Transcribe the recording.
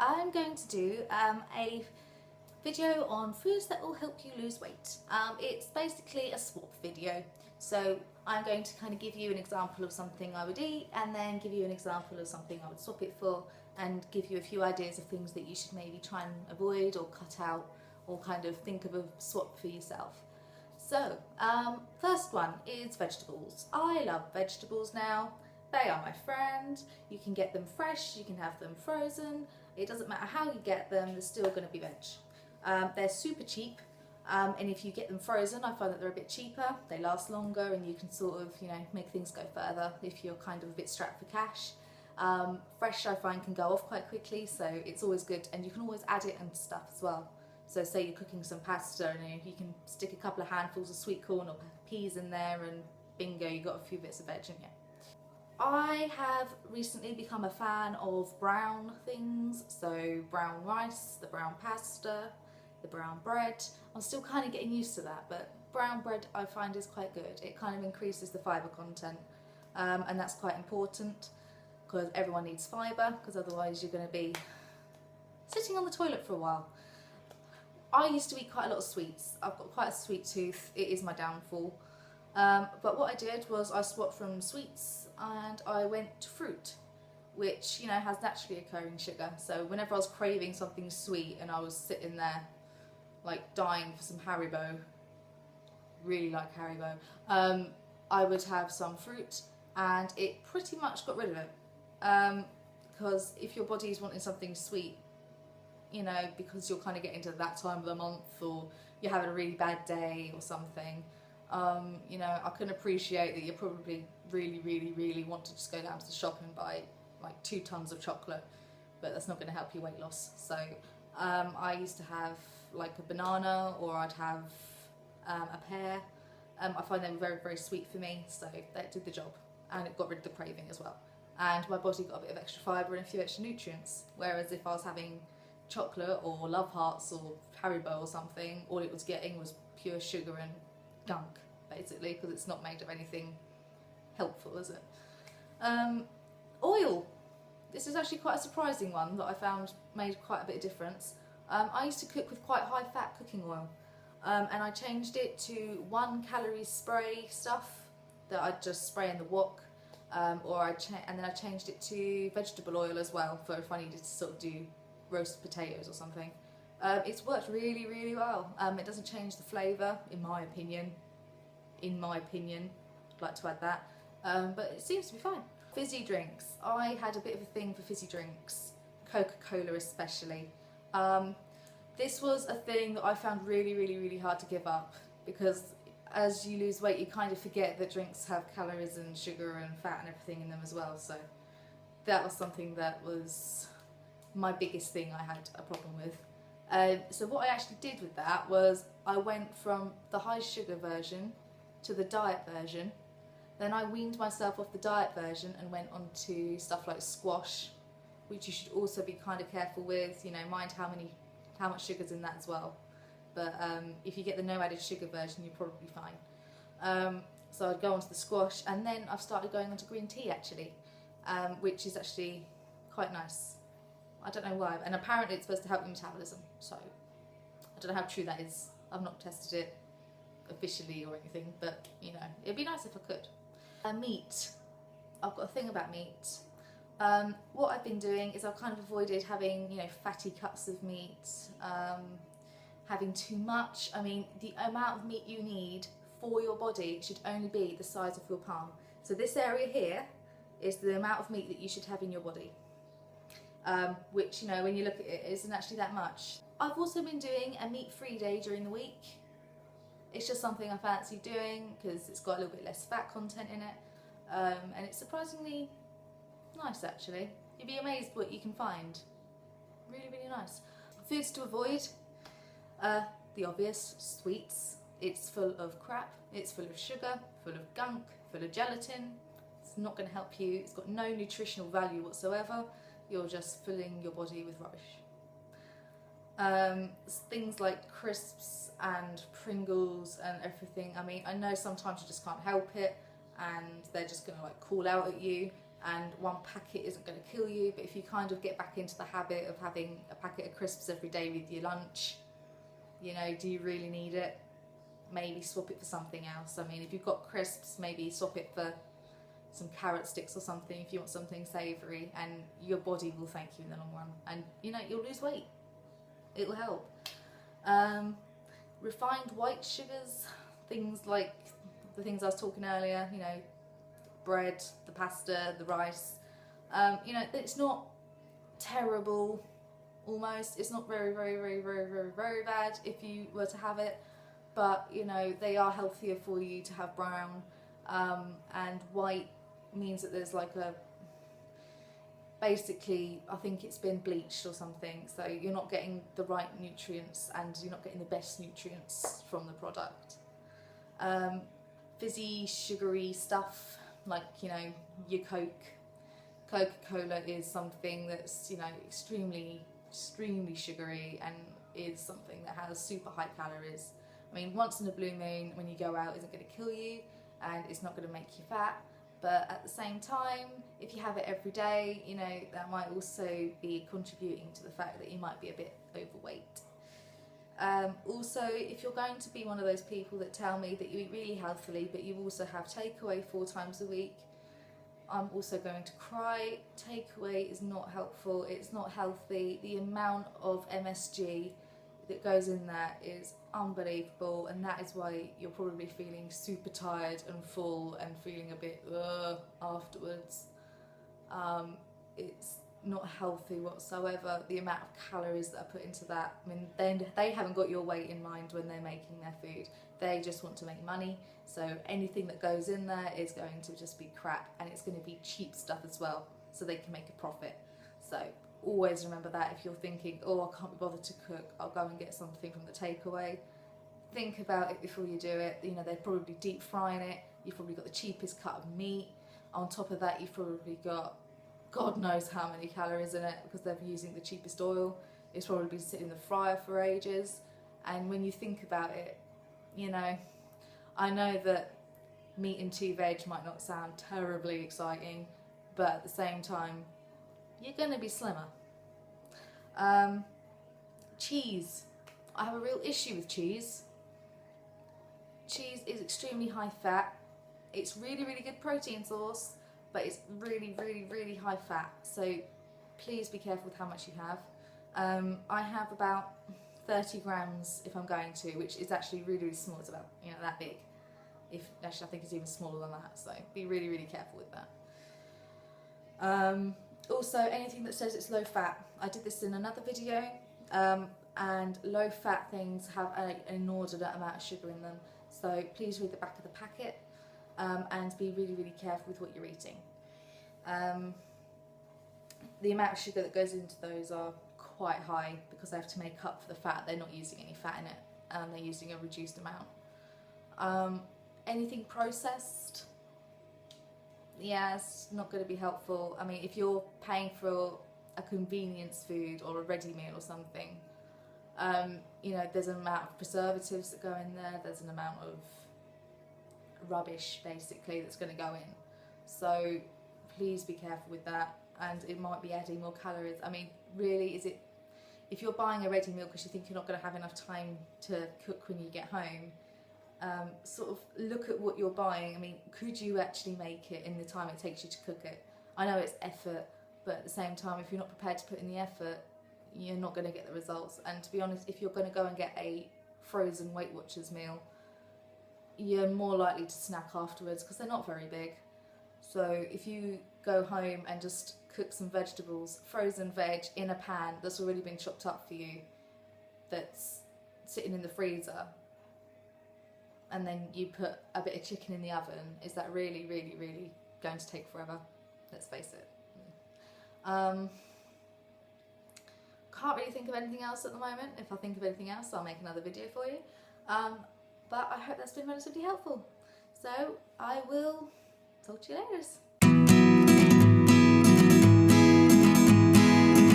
I'm going to do a video on foods that will help you lose weight. It's basically a swap video. So I'm going to kind of give you an example of something I would eat and then give you an example of something I would swap it for and give you a few ideas of things that you should maybe try and avoid or cut out or kind of think of a swap for yourself. So, first one is vegetables. I love vegetables now. They are my friend. You can get them fresh, you can have them frozen. It doesn't matter how you get them, they're still going to be veg. They're super cheap, and if you get them frozen, I find that they're a bit cheaper. They last longer and you can sort of, make things go further if you're kind of a bit strapped for cash. Fresh I find can go off quite quickly, so it's always good, and you can always add it and stuff as well. So say you're cooking some pasta and you can stick a couple of handfuls of sweet corn or peas in there and bingo, you got a few bits of veg in you. I have recently become a fan of brown things, so brown rice, the brown pasta, the brown bread. I'm still kind of getting used to that, but brown bread I find is quite good. It kind of increases the fibre content, and that's quite important because everyone needs fibre, because otherwise you're going to be sitting on the toilet for a while. I used to eat quite a lot of sweets. I've got quite a sweet tooth. It is my downfall. But what I did was I swapped from sweets and I went to fruit, which has naturally occurring sugar. So whenever I was craving something sweet and I was sitting there like dying for some Haribo, really like Haribo, I would have some fruit and it pretty much got rid of it. Because if your body is wanting something sweet, because you're kind of getting to that time of the month or you're having a really bad day or something, I can appreciate that you probably really want to just go down to the shop and buy like 2 tons of chocolate, but that's not going to help your weight loss. So I used to have like a banana, or I'd have a pear. I find them very sweet for me, so that did the job, and it got rid of the craving as well. And my body got a bit of extra fibre and a few extra nutrients, whereas if I was having chocolate or Love Hearts or Haribo or something, all it was getting was pure sugar and gunk, basically, because it's not made of anything helpful, is it? Oil. This is actually quite a surprising one that I found made quite a bit of difference. I used to cook with quite high fat cooking oil, and I changed it to 1 calorie spray stuff that I'd just spray in the wok, and then I changed it to vegetable oil as well for if I needed to sort of do roast potatoes or something. It's worked really well. It doesn't change the flavour, in my opinion. I'd like to add that. But it seems to be fine. Fizzy drinks. I had a bit of a thing for fizzy drinks, Coca-Cola especially. This was a thing that I found really hard to give up, because as you lose weight you kind of forget that drinks have calories and sugar and fat and everything in them as well. So that was something that was my biggest thing I had a problem with. So what I actually did with that was I went from the high sugar version to the diet version. Then I weaned myself off the diet version and went on to stuff like squash, which you should also be kind of careful with, mind how much sugar's in that as well. But if you get the no added sugar version, you're probably fine. So I'd go on to the squash, and then I've started going on to green tea actually, which is actually quite nice. I don't know why, and apparently it's supposed to help your metabolism, so I don't know how true that is. I've not tested it officially or anything, but it'd be nice if I could. Meat. I've got a thing about meat. What I've been doing is I've kind of avoided having fatty cuts of meat, having too much. I mean, the amount of meat you need for your body should only be the size of your palm. So this area here is the amount of meat that you should have in your body. Which, when you look at it, isn't actually that much. I've also been doing a meat-free day during the week. It's just something I fancy doing because it's got a little bit less fat content in it, and it's surprisingly nice actually. You'd be amazed what you can find. Really nice. Foods to avoid, the obvious, sweets. It's full of crap, it's full of sugar, full of gunk, full of gelatin. It's not going to help you, it's got no nutritional value whatsoever. You're just filling your body with rubbish. Things like crisps and Pringles and everything. I mean, I know sometimes you just can't help it and they're just going to call out at you, and one packet isn't going to kill you, but if you kind of get back into the habit of having a packet of crisps every day with your lunch, you know, do you really need it? Maybe swap it for something else. I mean, if you've got crisps, maybe swap it for some carrot sticks or something if you want something savoury, and your body will thank you in the long run, and you know, you'll lose weight. It will help. Refined white sugars, things like the things I was talking earlier, you know, bread, the pasta, the rice, you know, it's not terrible. Almost, it's not very bad if you were to have it, but you know, they are healthier for you to have brown, and white means that there's like a, basically I think it's been bleached or something, so you're not getting the right nutrients and you're not getting the best nutrients from the product. Fizzy sugary stuff like, you know, your Coca-Cola is something that's, you know, extremely sugary and is something that has super high calories. I mean, once in a blue moon when you go out isn't going to kill you and it's not going to make you fat, but at the same time, if you have it every day, you know, that might also be contributing to the fact that you might be a bit overweight. Also, if you're going to be one of those people that tell me that you eat really healthily but you also have takeaway 4 times a week, I'm also going to cry. Takeaway is not helpful, it's not healthy. The amount of MSG that goes in there is unbelievable, and that is why you're probably feeling super tired and full and feeling a bit afterwards. It's not healthy whatsoever, the amount of calories that are put into that. I mean, they haven't got your weight in mind when they're making their food. They just want to make money, so anything that goes in there is going to just be crap, and it's going to be cheap stuff as well, so they can make a profit. So always remember that. If you're thinking, oh, I can't be bothered to cook, I'll go and get something from the takeaway, think about it before you do it. You know, they're probably deep frying it, you've probably got the cheapest cut of meat, on top of that you've probably got God knows how many calories in it because they're using the cheapest oil. It's probably been sitting in the fryer for ages, and when you think about it, you know, I know that meat and 2 veg might not sound terribly exciting, but at the same time you're going to be slimmer. Cheese. I have a real issue with cheese. Cheese is extremely high fat. It's really good protein source, but it's really high fat, so please be careful with how much you have. I have about 30 grams if I'm going to, which is actually really small. It's about, you know, that big. Actually, I think it's even smaller than that, so be really careful with that. Also, anything that says it's low fat, I did this in another video, and low fat things have an inordinate amount of sugar in them, so please read the back of the packet, and be really careful with what you're eating. The amount of sugar that goes into those are quite high because they have to make up for the fat. They're not using any fat in it, and they're using a reduced amount. Anything processed, yeah, it's not going to be helpful. I mean, if you're paying for a convenience food or a ready meal or something, you know, there's an amount of preservatives that go in there, there's an amount of rubbish basically that's going to go in, so please be careful with that, and it might be adding more calories. I mean, really, is it, if you're buying a ready meal because you think you're not going to have enough time to cook when you get home, sort of look at what you're buying. I mean, could you actually make it in the time it takes you to cook it? I know it's effort, but at the same time, if you're not prepared to put in the effort, you're not going to get the results. And to be honest, if you're going to go and get a frozen Weight Watchers meal, you're more likely to snack afterwards because they're not very big. So if you go home and just cook some vegetables, frozen veg in a pan that's already been chopped up for you, that's sitting in the freezer, and then you put a bit of chicken in the oven, is that really going to take forever? Let's face it. Can't really think of anything else at the moment. If I think of anything else, I'll make another video for you. But I hope that's been relatively helpful. So I will talk to you later.